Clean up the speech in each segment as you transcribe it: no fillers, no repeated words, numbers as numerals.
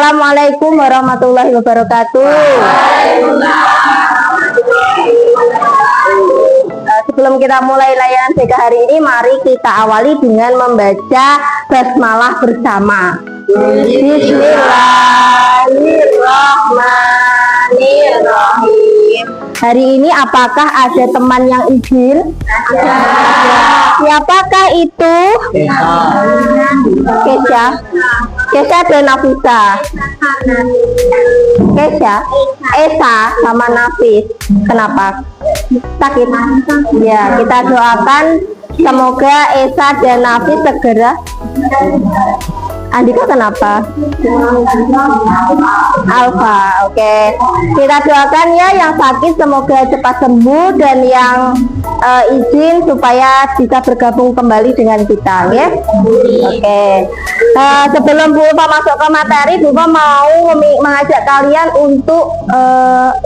Assalamualaikum warahmatullahi wabarakatuh. Sebelum kita mulai layanan BK hari ini, mari kita awali dengan membaca basmalah bersama. Bismillahirrahmanirrahim. Hari ini apakah ada teman yang izin? Ada. Siapakah itu? Kesha. Kesha dan Nafisa. Kesha, Esa sama Nafis. Kenapa? Sakit? Ya, kita doakan semoga Esa dan Nafis segera. Andika kenapa? Alfa, oke. Kita doakan ya yang sakit semoga cepat sembuh dan yang izin supaya bisa bergabung kembali dengan kita, ya. Oke. Sebelum Bu Ulfa masuk ke materi, Bu Ulfa mau mengajak kalian untuk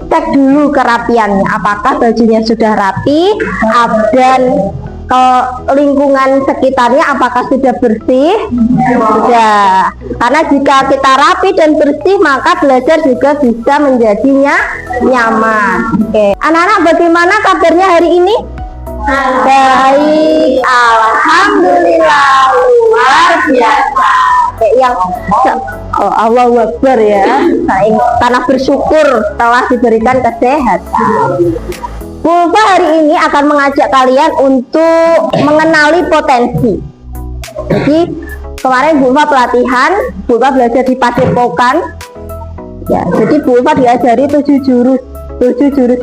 cek dulu kerapiannya. Apakah bajunya sudah rapi dan lingkungan sekitarnya apakah sudah bersih? Sudah. Karena jika kita rapi dan bersih, maka belajar juga bisa menjadinya nyaman. Oke. Anak-anak, bagaimana kabarnya hari ini? Baik, alhamdulillah, luar biasa. Yang Allahu Akbar ya. Karena bersyukur telah diberikan kesehatan. Bu Ulfa hari ini akan mengajak kalian untuk mengenali potensi. Jadi kemarin Bu Ulfa pelatihan, Bu Ulfa belajar di Padepokan. Ya, jadi Bu Ulfa diajari 7 jurus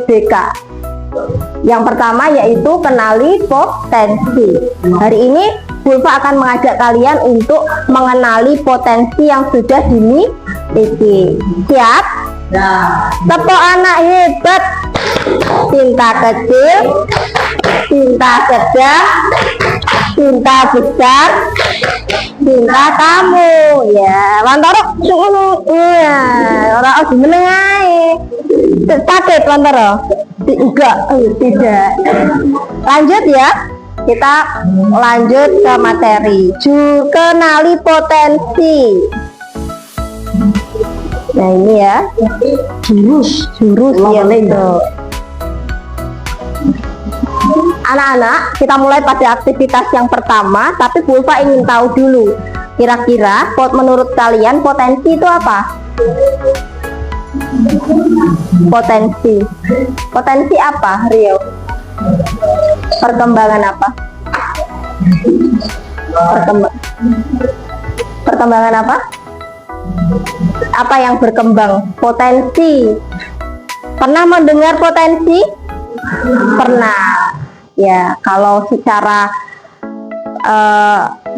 BK. Yang pertama yaitu kenali potensi. Hari ini Bu Ulfa akan mengajak kalian untuk mengenali potensi yang sudah dimiliki. Siap? Nah. Tepuk anak hebat. Cinta kecil, cinta sedang, cinta besar, cinta kamu. Ya, Wantoro ya, orang menengai. Sakit Wantoro? Enggak, tidak. Lanjut ya. Kita lanjut ke materi. Kenali potensi. Nah ini ya, jurus ya itu. Anak-anak, kita mulai pada aktivitas yang pertama, tapi Bu Ulfa ingin tahu dulu, kira-kira menurut kalian potensi itu apa? Potensi apa, Rio? Perkembangan apa? Perkembangan apa? Apa yang berkembang? Potensi. Pernah mendengar potensi? Pernah. Ya, kalau secara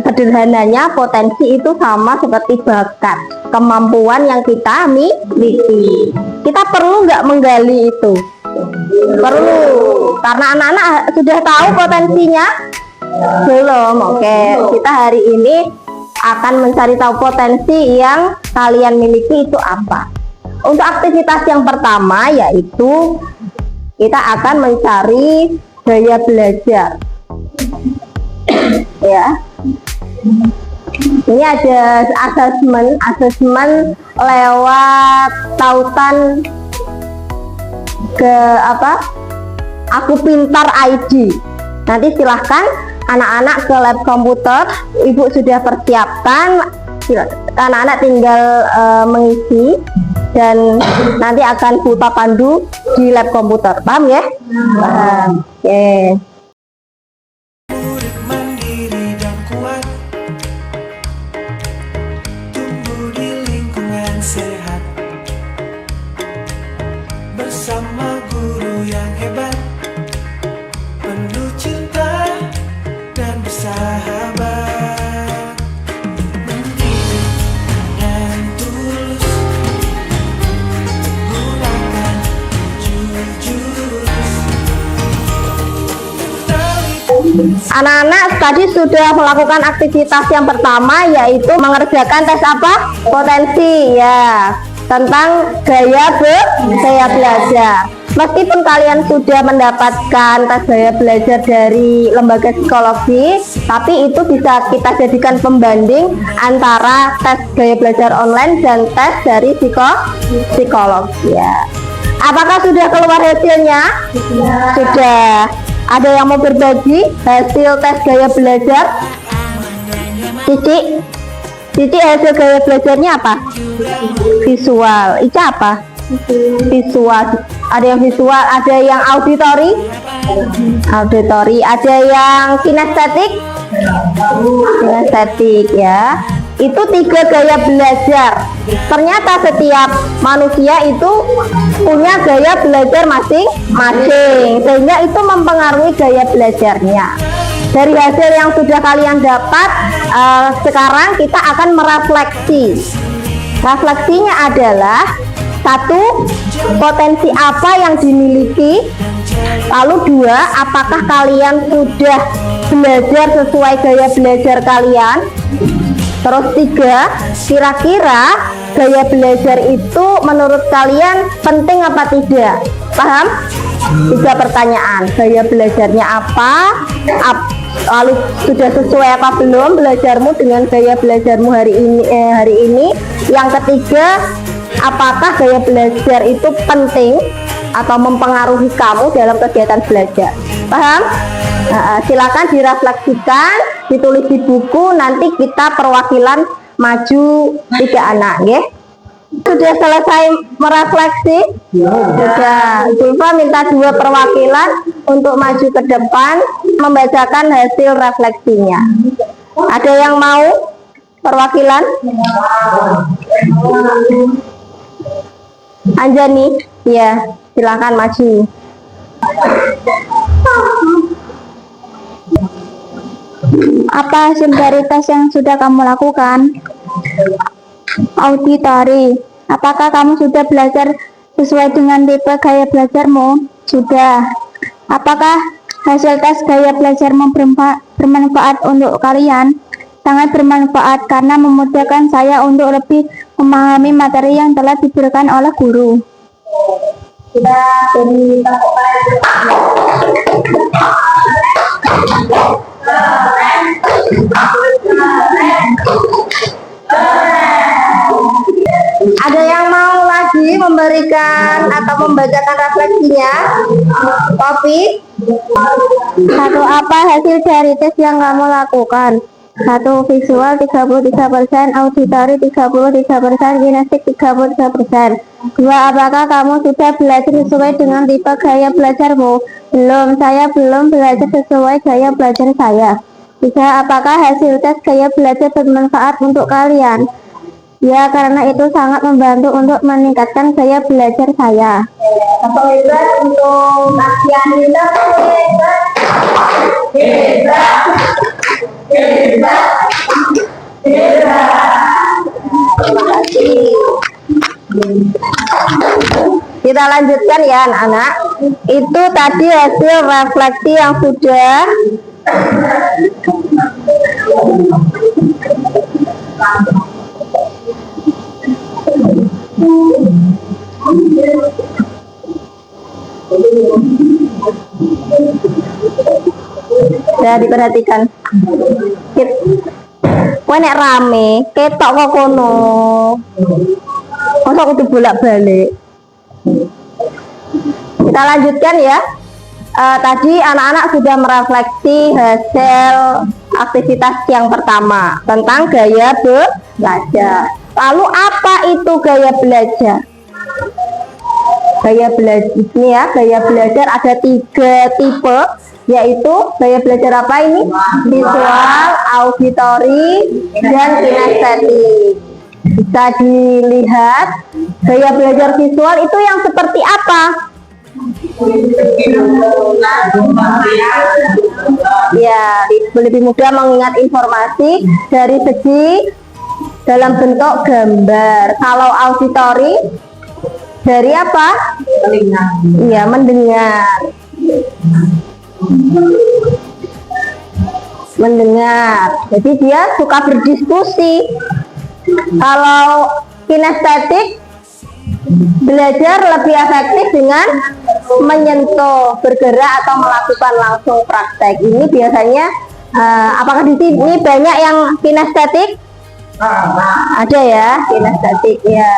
sederhananya potensi itu sama seperti bakat, kemampuan yang kita miliki. Kita perlu nggak menggali itu? Perlu, karena anak-anak sudah tahu potensinya? Belum. Oke, kita hari ini akan mencari tahu potensi yang kalian miliki itu apa. Untuk aktivitas yang pertama yaitu kita akan mencari gaya belajar. Ya. Ini ada asesmen lewat tautan ke apa? Aku Pintar ID. Nanti silahkan anak-anak ke lab komputer. Ibu sudah persiapkan. Anak-anak tinggal mengisi dan nanti akan Bu Ulfa pandu di lab komputer. Paham ya? Paham. Oke. Tumbuh di lingkungan sehat bersama guru yang hebat, penuh cinta dan bersahabat. Anak-anak tadi sudah melakukan aktivitas yang pertama yaitu mengerjakan tes apa? Potensi ya, tentang gaya belajar. Meskipun kalian sudah mendapatkan tes gaya belajar dari lembaga psikologi, tapi itu bisa kita jadikan pembanding antara tes gaya belajar online dan tes dari psikolog ya. Apakah sudah keluar hasilnya? Sudah. Ada yang mau berbagi hasil tes gaya belajar? Cici hasil gaya belajarnya apa? Visual. Ica apa? Visual. Ada yang visual, ada yang auditory, ada yang kinestetik ya. Itu 3 gaya belajar. Ternyata setiap manusia itu punya gaya belajar masing-masing, sehingga itu mempengaruhi gaya belajarnya. Dari hasil yang sudah kalian dapat, sekarang kita akan merefleksi. Refleksinya adalah: 1. Potensi apa yang dimiliki? Lalu 2. Apakah kalian sudah belajar sesuai gaya belajar kalian? Terus 3. Kira-kira gaya belajar itu menurut kalian penting apa tidak? Paham? 3 pertanyaan. Gaya belajarnya apa? Lalu sudah sesuai apa belum belajarmu dengan gaya belajarmu hari ini? Yang ketiga, apakah gaya belajar itu penting atau mempengaruhi kamu dalam kegiatan belajar? Paham? Silakan direfleksikan, ditulis di buku. Nanti kita perwakilan maju 3 anak, ya. Sudah selesai merefleksi? Sudah. Zulfa minta 2 perwakilan untuk maju ke depan membacakan hasil refleksinya. Ada yang mau perwakilan? Anjani, ya, silakan maju. Apa hasil dari tes yang sudah kamu lakukan? Auditory. Apakah kamu sudah belajar sesuai dengan tipe gaya belajarmu? Sudah. Apakah hasil tes gaya belajarmu bermanfaat untuk kalian? Sangat bermanfaat karena memudahkan saya untuk lebih memahami materi yang telah diberikan oleh guru. Kita beri tepuk Ada yang mau lagi memberikan atau membacakan refleksinya? Kopi? 1. Apa hasil dari tes yang kamu lakukan? 1. Visual 33%, auditory 33%, kinestik 33%. 2. Apakah kamu sudah belajar sesuai dengan tipe gaya belajarmu? Belum, saya belum belajar sesuai gaya belajar saya. 3. Apakah hasil tes gaya belajar bermanfaat untuk kalian? Ya, karena itu sangat membantu untuk meningkatkan gaya belajar saya. Atau hebat untuk latihan kita? Hebat. Terima kasih. Kita lanjutkan ya anak-anak. Itu tadi hasil refleksi yang sudah diperhatikan. Kowe nek rame, ketok kok kono. Masa kudu bolak-balik. Kita lanjutkan ya. Tadi anak-anak sudah merefleksi hasil aktivitas yang pertama tentang gaya belajar. Lalu apa itu gaya belajar? Gaya belajar ini ya, gaya belajar ada 3 tipe, yaitu gaya belajar apa ini? Visual, auditory, dan kinestetik. Bisa dilihat gaya belajar visual itu yang seperti apa? Ya, lebih mudah mengingat informasi dari segi dalam bentuk gambar. Kalau auditory dari apa? Iya, mendengar. Jadi dia suka berdiskusi. Kalau kinestetik belajar lebih efektif dengan menyentuh, bergerak atau melakukan langsung praktek. Ini biasanya apakah di sini banyak yang kinestetik? Ada ya, kinestetik ya.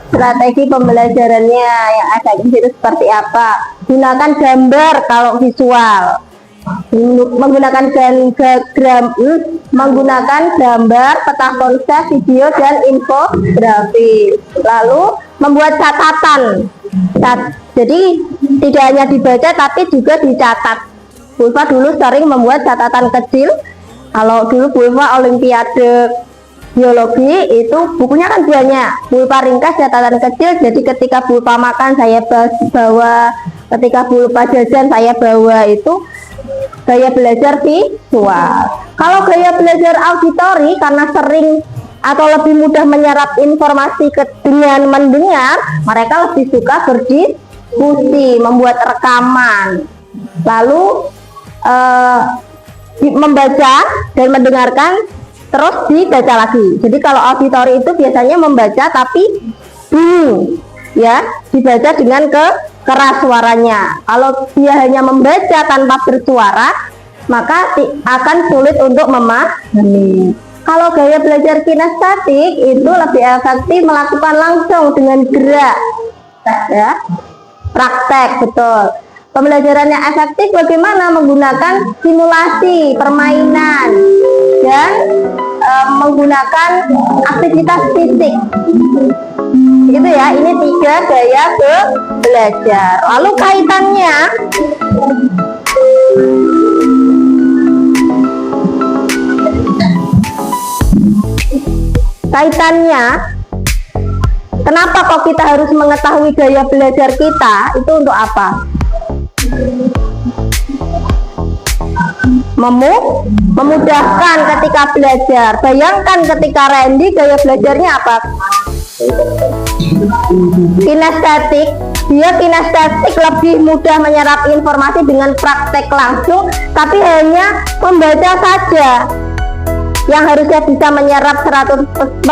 Strategi pembelajarannya yang efektif itu seperti apa? Gunakan gambar kalau visual. Menggunakan menggunakan gambar, peta konsep, video dan infografis. Lalu membuat catatan. Jadi tidak hanya dibaca tapi juga dicatat. Pulva dulu sering membuat catatan kecil. Kalau dulu Pulva Olimpiade biologi itu bukunya kan banyak. Pulva ringkas catatan kecil. Jadi ketika Pulva makan saya bawa, ketika Pulva jajan saya bawa. Itu gaya belajar visual. Kalau gaya belajar auditori karena sering atau lebih mudah menyerap informasi dengan mendengar, mereka lebih suka berdiskusi, membuat rekaman, lalu membaca dan mendengarkan, terus dibaca lagi. Jadi kalau auditori itu biasanya membaca tapi ya dibaca dengan keras suaranya. Kalau dia hanya membaca tanpa bersuara, maka akan sulit untuk memahami. Kalau gaya belajar kinestetik itu lebih efektif melakukan langsung dengan gerak, ya, praktek, betul. Pembelajarannya efektif bagaimana? Menggunakan simulasi, permainan, dan menggunakan aktivitas fisik. Gitu ya, ini 3 gaya belajar. Lalu kaitannya kenapa kok kita harus mengetahui gaya belajar kita? Itu untuk apa? Memudahkan ketika belajar. Bayangkan ketika Randy gaya belajarnya apa? Kinestetik. Dia kinestetik, lebih mudah menyerap informasi dengan praktek langsung, tapi hanya membaca saja. Yang harusnya bisa menyerap 100%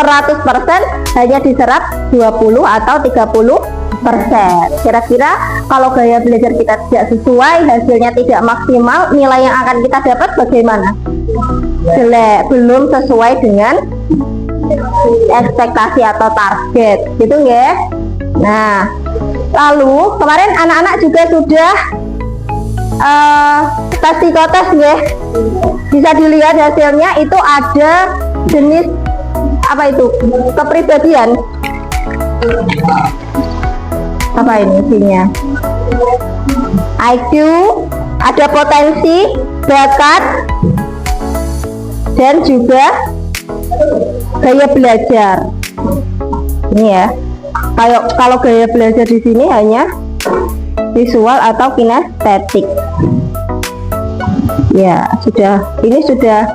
hanya diserap 20 atau 30%. Kira-kira kalau gaya belajar kita tidak sesuai, hasilnya tidak maksimal, nilai yang akan kita dapat bagaimana? Jelek, belum sesuai dengan ekspektasi atau target, gitu ya. Nah, lalu kemarin anak-anak juga sudah tes psikotes ya. Bisa dilihat hasilnya itu ada jenis apa itu? Kepribadian. Apa ini isinya? IQ, ada potensi, bakat, dan juga gaya belajar. Ini ya. Kalau gaya belajar di sini hanya visual atau kinestetik. Ya, ini sudah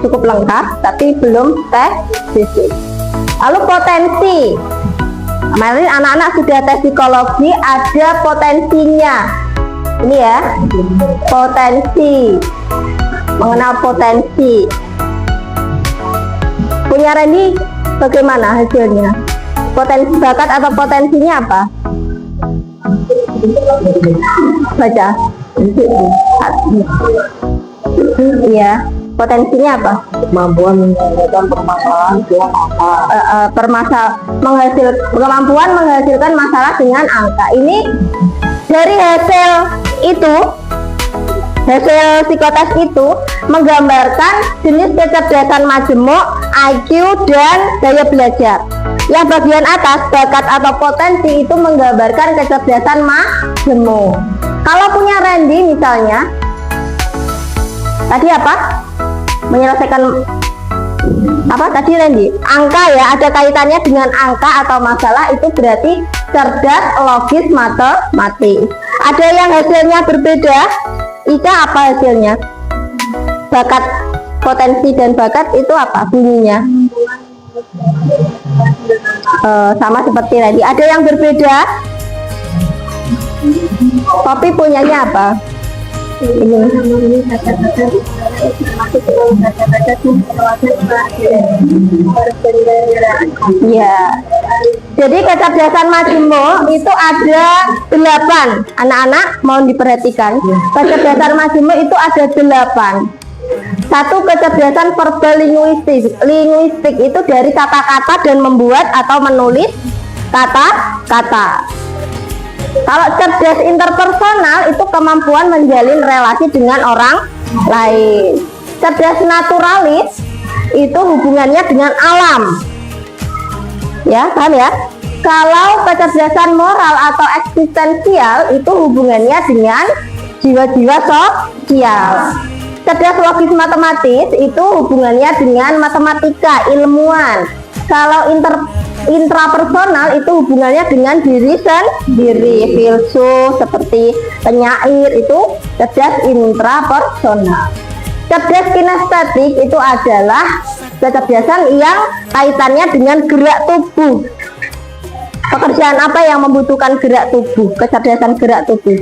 cukup lengkap, tapi belum tes fisik. Lalu potensi. Kemarin anak-anak sudah tes psikologi, ada potensinya. Ini ya, potensi. Mengenal potensi. Punya Randy bagaimana hasilnya? Potensi, bakat atau potensinya apa? Baca. Iya, potensinya apa? Kemampuan menyelesaikan permasalahan dengan angka. Kemampuan menghasilkan masalah dengan angka. Ini dari hasil itu, hasil psikotes itu menggambarkan jenis kecerdasan majemuk, IQ, dan gaya belajar. Yang bagian atas, bakat atau potensi, itu menggambarkan kecerdasan majemuk. Kalau punya Randy misalnya, tadi apa? Menyelesaikan apa tadi Randy? Angka ya, ada kaitannya dengan angka atau masalah, itu berarti cerdas, logis, matematis. Ada yang hasilnya berbeda. Ika apa hasilnya? Bakat, potensi dan bakat itu apa bunyinya? Sama seperti Randy. Ada yang berbeda. Poppy punyanya apa? ini kata-kata termasuk kata-kata Ya. Jadi kecerdasan majemuk itu ada 8. Anak-anak mohon diperhatikan. Kecerdasan majemuk itu ada 8. Satu, kecerdasan verbal linguistik. Linguistik itu dari kata-kata dan membuat atau menulis kata-kata. Kalau cerdas interpersonal itu kemampuan menjalin relasi dengan orang lain. Cerdas naturalis itu hubungannya dengan alam. Ya, paham ya? Kalau kecerdasan moral atau eksistensial itu hubungannya dengan jiwa-jiwa sosial. Cerdas logis matematis itu hubungannya dengan matematika, ilmuwan. Kalau intrapersonal itu hubungannya dengan diri sendiri. Filsuf seperti penyair itu cerdas intrapersonal. Cerdas kinestetik itu adalah kecerdasan yang kaitannya dengan gerak tubuh. Pekerjaan apa yang membutuhkan gerak tubuh? Kecerdasan gerak tubuh.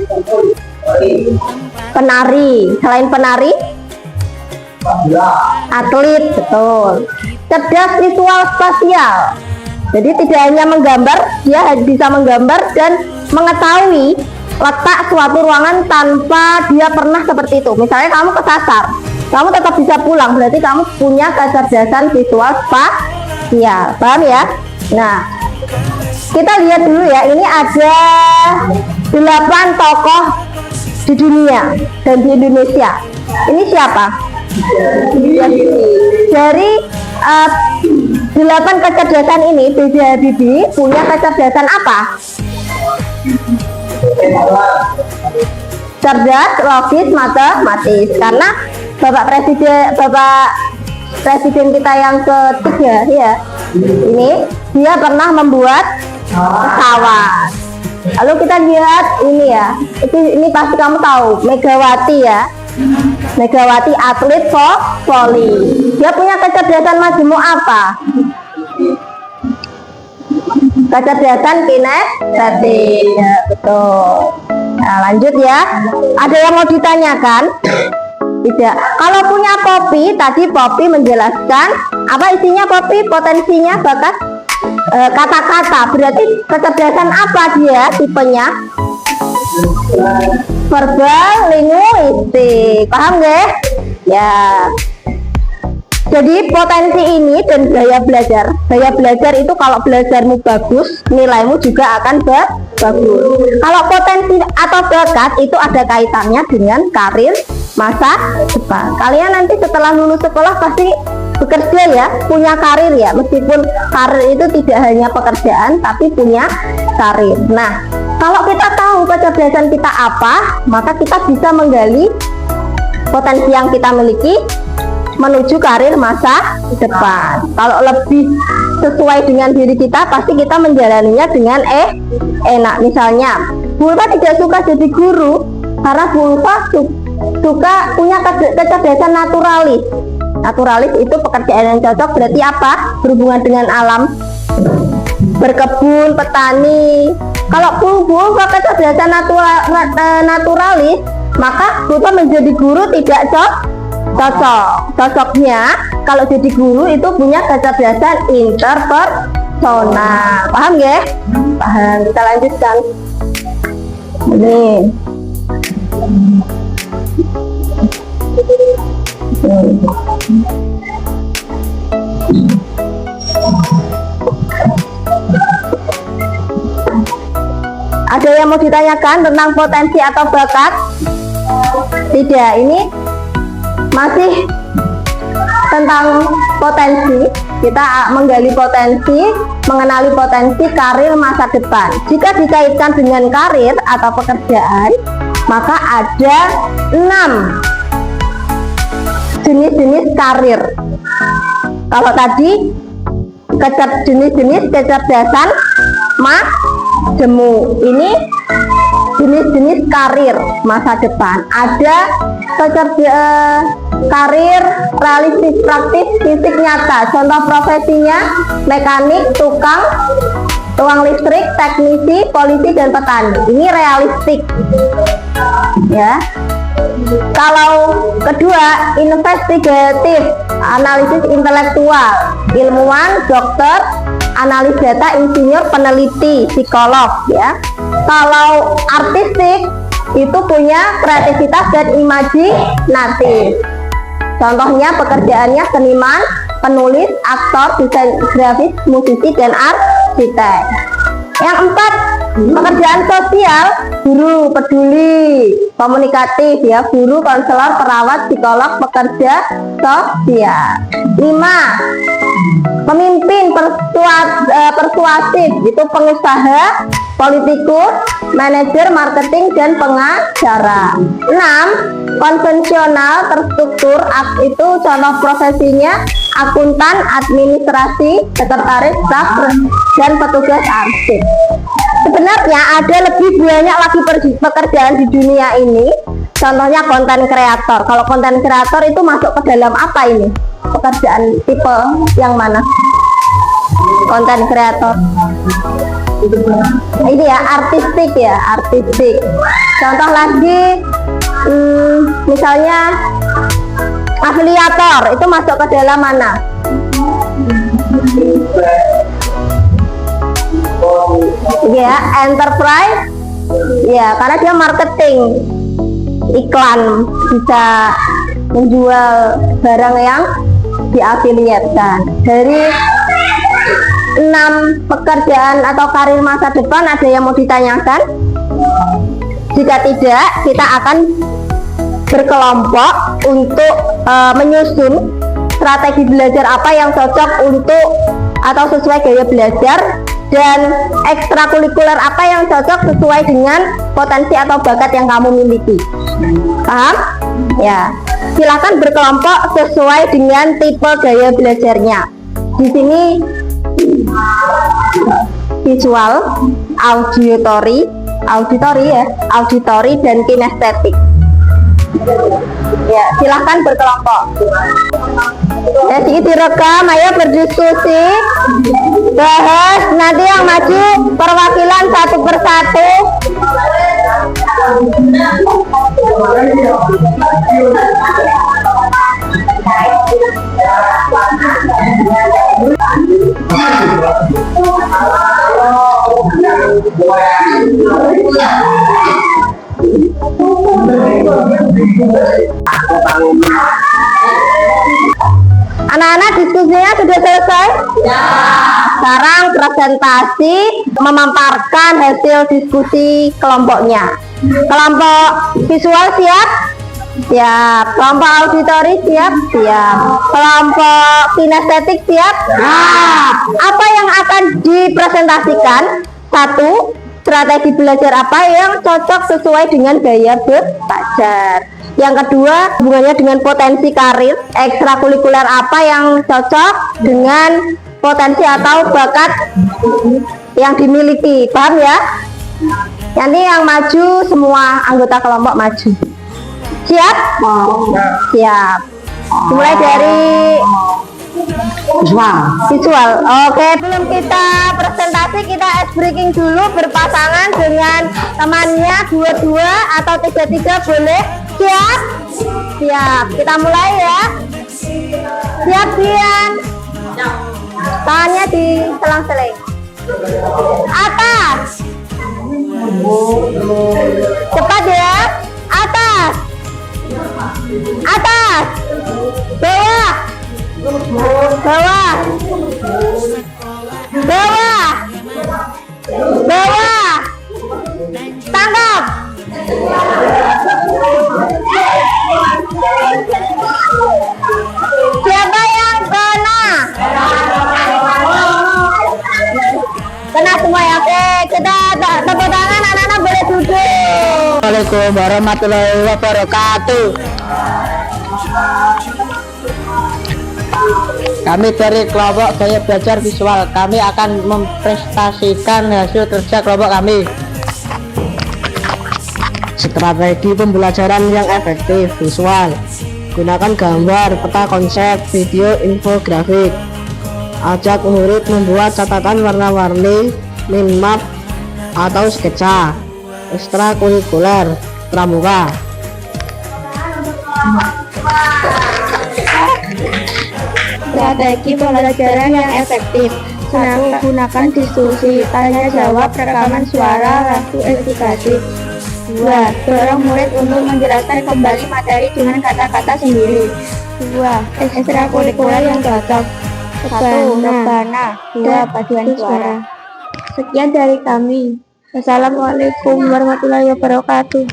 Penari. Selain penari, atlet, betul. Cerdas visual spasial. Jadi tidak hanya menggambar, dia bisa menggambar dan mengetahui letak suatu ruangan tanpa dia pernah seperti itu. Misalnya kamu kesasar, kamu tetap bisa pulang, berarti kamu punya kecerdasan visual spasial. Paham ya? Nah, kita lihat dulu ya, ini ada 8 tokoh di dunia dan di Indonesia. Ini siapa? Dari 8 kecerdasan ini, B.J. Habibie punya kecerdasan apa? Cerdas, logis, matematis. Karena Bapak Presiden kita yang ketiga ya, ini dia pernah membuat pesawat. Lalu kita lihat ini ya, ini pasti kamu tahu, Megawati ya. Megawati atlet voli. Dia punya kecerdasan majemuk apa? Kecerdasan kinestetik. Ya, betul. Nah, lanjut ya. Ada yang mau ditanyakan? Tidak. Kalau punya Poppy, tadi Poppy menjelaskan apa isinya Poppy, potensinya, bakat, kata-kata. Berarti kecerdasan apa dia tipenya? Verbal linguistik. Paham nggak? Ya. Jadi potensi ini dan gaya belajar itu kalau belajarmu bagus, nilaimu juga akan bagus. Kalau potensi atau bakat itu ada kaitannya dengan karir masa depan. Kalian nanti setelah lulus sekolah pasti bekerja ya, punya karir ya, meskipun karir itu tidak hanya pekerjaan tapi punya karir. Nah, kalau kita tahu kecerdasan kita apa, maka kita bisa menggali potensi yang kita miliki menuju karir masa depan. Kalau lebih sesuai dengan diri kita, pasti kita menjalaninya dengan enak. Misalnya, Bulpa tidak suka jadi guru karena Bulpa suka punya kecerdasan naturalis. Naturalis itu pekerjaan yang cocok, berarti apa? Berhubungan dengan alam, berkebun, petani. Kalau Bulpa kecerdasan naturalis, maka Bulpa menjadi guru tidak cocoknya kalau jadi guru itu punya kecerdasan interpersonal. Paham ya? Paham. Kita lanjutkan. Ini. Ada yang mau ditanyakan tentang potensi atau bakat? Tidak, ini masih tentang potensi. Kita menggali potensi, mengenali potensi karir masa depan. Jika dikaitkan dengan karir atau pekerjaan, maka ada 6 jenis-jenis karir. Kalau tadi jenis-jenis kecerdasan majemuk, ini jenis-jenis karir masa depan. Ada karir realistis, praktis, fisik nyata. Contoh profesinya mekanik, tukang listrik, teknisi, polisi, dan petani. Ini realistik ya. Kalau kedua, investigatif, analisis intelektual, ilmuwan, dokter, analis data, insinyur, peneliti, psikolog ya. Kalau artistik itu punya kreativitas dan imajinatif. Contohnya pekerjaannya seniman, penulis, aktor, desain grafis, musisi, dan arsitek. Yang empat, pekerjaan sosial, guru, peduli, komunikatif ya, guru, konselor, perawat, psikolog, pekerja sosial. 5, pemimpin persuasif, itu pengusaha, politikus, manajer, marketing, dan pengacara. 6, konvensional, terstruktur, itu contoh profesinya akuntan, administrasi, sekretaris, staf, dan petugas arsip. Sebenarnya ada lebih banyak lagi pekerjaan di dunia ini. Contohnya konten kreator. Kalau konten kreator itu masuk ke dalam apa ini? Pekerjaan tipe yang mana? Konten kreator. Ini ya, artistik ya, artistik. Contoh lagi, misalnya afiliator, itu masuk ke dalam mana? Ya, enterprise. Ya, karena dia marketing, iklan, bisa menjual barang yang diafiliatkan. Dari 6 pekerjaan atau karir masa depan, ada yang mau ditanyakan? Jika tidak, kita akan berkelompok untuk menyusun strategi belajar apa yang cocok untuk atau sesuai gaya belajar, dan ekstrakurikuler apa yang cocok sesuai dengan potensi atau bakat yang kamu miliki. Paham? Ya. Silakan berkelompok sesuai dengan tipe gaya belajarnya. Di sini visual, auditory dan kinestetik. Ya, silahkan berkelompok. Jadi direkam, ayo berdiskusi, bahas, nanti yang maju perwakilan satu persatu. Anak-anak, diskusinya sudah selesai? Ya. Sekarang presentasi memaparkan hasil diskusi kelompoknya. Kelompok visual siap? Siap. Kelompok auditori siap? Siap. Kelompok kinestetik siap? Siap. Apa yang akan dipresentasikan? 1. Strategi belajar apa yang cocok sesuai dengan gaya belajar. Yang kedua, hubungannya dengan potensi karir, ekstrakurikuler apa yang cocok dengan potensi atau bakat yang dimiliki. Paham ya? Nanti yang maju, semua anggota kelompok maju. Siap? Siap. Mulai dari visual. Oke, sebelum kita presentasi, kita ice breaking dulu, berpasangan dengan temannya, 2-2 atau 3-3 boleh. Siap? Siap. Kita mulai ya. Siap, Dian. Tangannya di selang-seling. Atas. Cepat ya. Atas. Atas. Bawah. Bawah. Bawah. Bawah. Tangkap. Siapa yang kena? Kena semua ya. Oke, kita tepuk tangan, anak-anak boleh duduk. Assalamualaikum warahmatullahi wabarakatuh. Kami dari kelompok gaya belajar visual, kami akan mempresentasikan hasil kerja kelompok kami. Strategi pembelajaran yang efektif visual. Gunakan gambar, peta konsep, video, infografik. Ajak murid membuat catatan warna-warni, mind map atau sketsa. Ekstrakurikuler pramuka. Strategi pembelajaran yang efektif. 1. Gunakan diskusi, tanya jawab, rekaman suara, lagu edukatif. 2. Dorong murid untuk menjelaskan kembali materi dengan kata-kata sendiri. 2. Ekstrakurikuler yang cocok. 1. Rebana. 2. Paduan suara. Sekian dari kami. Wassalamualaikum warahmatullahi wabarakatuh.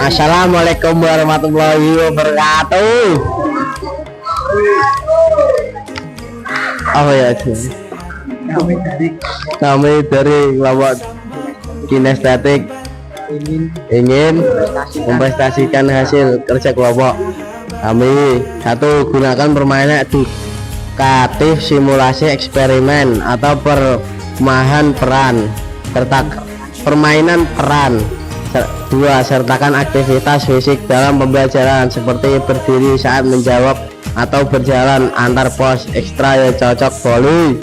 Assalamualaikum warahmatullahi wabarakatuh. Apa ya? Kami dari kelompok kinestetik ingin memprestasikan hasil kerja kelompok kami. 1. Gunakan permainan edukatif, simulasi eksperimen atau permahan peran serta permainan peran. 2. Sertakan aktivitas fisik dalam pembelajaran seperti berdiri saat menjawab atau berjalan antar pos. Ekstra yang cocok boleh.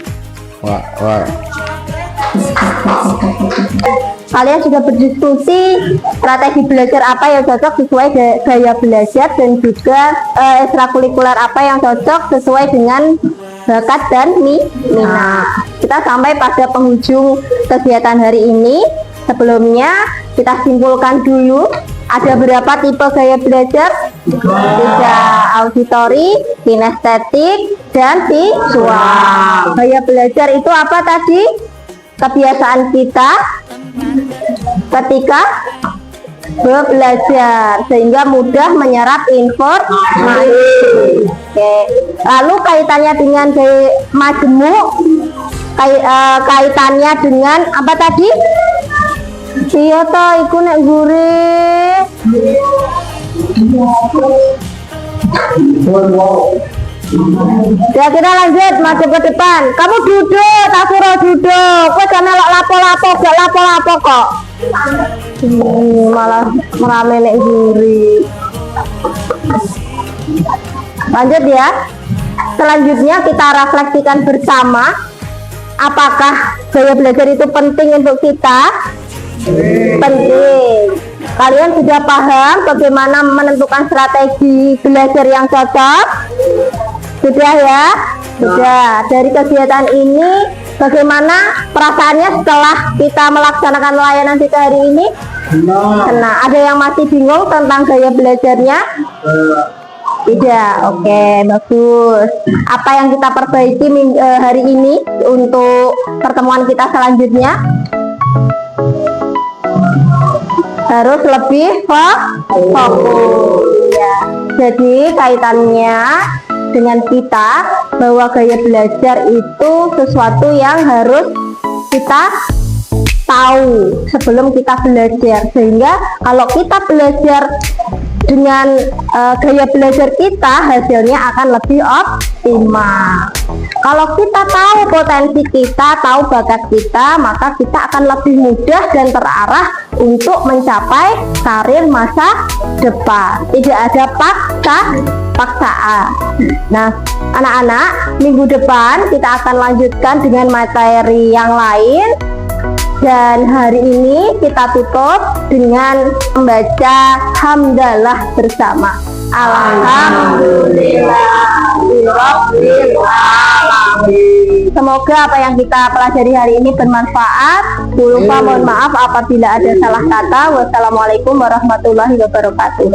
Kalian sudah berdiskusi strategi belajar apa yang cocok sesuai gaya belajar dan juga ekstrakurikuler apa yang cocok sesuai dengan bakat dan minat. Kita sampai pada penghujung kegiatan hari ini. Sebelumnya kita simpulkan dulu ada berapa tipe gaya belajar? 3, auditori, kinestetik, dan visual. Gaya belajar itu apa tadi? Kebiasaan kita ketika belajar sehingga mudah menyerap informasi. Oke. Lalu kaitannya dengan gaya majemuk, kaitannya dengan apa tadi? Iya toh, iku nek gurih. Ya kita lanjut masuk ke depan. Kamu duduk, tak suruh duduk. Kau jangan melok lapo-lapo, gak lapo-lapo kok. Malah merame nek gurih. Lanjut ya. Selanjutnya kita refleksikan bersama. Apakah gaya belajar itu penting untuk kita? Penting. Kalian sudah paham bagaimana menentukan strategi belajar yang cocok? Sudah ya? Sudah. Dari kegiatan ini bagaimana perasaannya setelah kita melaksanakan layanan kita hari ini? Nah, ada yang masih bingung tentang gaya belajarnya? Tidak. Oke, bagus. Apa yang kita perbaiki hari ini untuk pertemuan kita selanjutnya? Harus lebih fokus ya. Jadi kaitannya dengan kita bahwa gaya belajar itu sesuatu yang harus kita tahu sebelum kita belajar, sehingga kalau kita belajar dengan gaya belajar kita, hasilnya akan lebih optimal. Kalau kita tahu potensi kita, tahu bakat kita, maka kita akan lebih mudah dan terarah untuk mencapai karir masa depan. Tidak ada paksaan. Nah, anak-anak, minggu depan kita akan lanjutkan dengan materi yang lain. Dan hari ini kita tutup dengan membaca hamdalah bersama. Alhamdulillahirabbil alamin. Semoga apa yang kita pelajari hari ini bermanfaat. Lupa mohon maaf apabila ada salah kata. Wassalamualaikum warahmatullahi wabarakatuh.